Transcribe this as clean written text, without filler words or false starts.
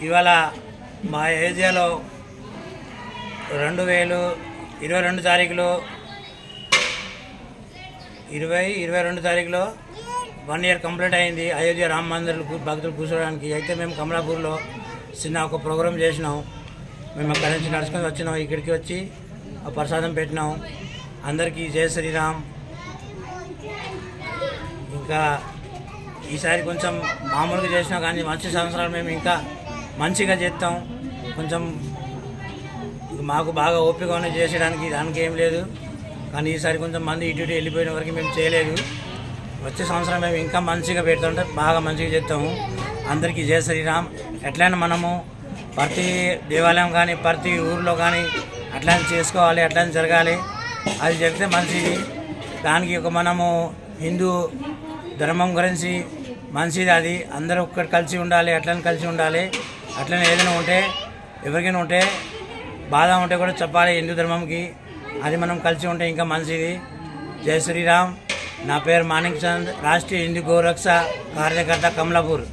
ఇవాళ మా ఏరియాలో 2022 తారీఖులో 22 తారీఖులో 1 ఇయర్ కంప్లీట్ అయింది అయోధ్య రామ మందిర్ భక్తులు కూర్చోడానికి. అయితే మేము కమలాపూర్లో చిన్న ఒక ప్రోగ్రాం చేసినాం. మేము అక్కడి నుంచి నడుచుకొని వచ్చినాం. ఇక్కడికి వచ్చి ప్రసాదం పెట్టినాం. అందరికీ జై శ్రీరామ్. ఇంకా ఈసారి కొంచెం మామూలుగా చేసినా కానీ మంచి సంవత్సరాలు మేము ఇంకా మంచిగా చేస్తాం. కొంచెం మాకు బాగా ఓపిక ఉన్నాయి చేసేయడానికి, దానికి ఏం లేదు. కానీ ఈసారి కొంచెం మంది ఇటు వెళ్ళిపోయిన వరకు మేము చేయలేదు. వచ్చే సంవత్సరం మేము ఇంకా మంచిగా పెడుతుంటే బాగా మంచిగా చేస్తాము. అందరికీ జై శ్రీరామ్. ఎట్లయినా మనము ప్రతి దేవాలయం కానీ ప్రతి ఊరిలో కానీ అట్లాంటి చేసుకోవాలి, అట్లాంటి జరగాలి. అది జరిగితే మంచిది. దానికి ఒక మనము హిందూ ధర్మం గురించి మంచిది. అది అందరూ ఒక్కటి కలిసి ఉండాలి, అట్లనే కలిసి ఉండాలి. అట్లనే ఏదైనా ఉంటే ఎవరికైనా ఉంటే బాధ ఉంటే కూడా చెప్పాలి హిందూ ధర్మంకి. అది మనం కలిసి ఉంటే ఇంకా మంచిది. జై శ్రీరామ్. నా పేరు మాణిక్ చంద్, రాష్ట్రీయ హిందూ గోరక్ష కార్యకర్త, కమలాపూర్.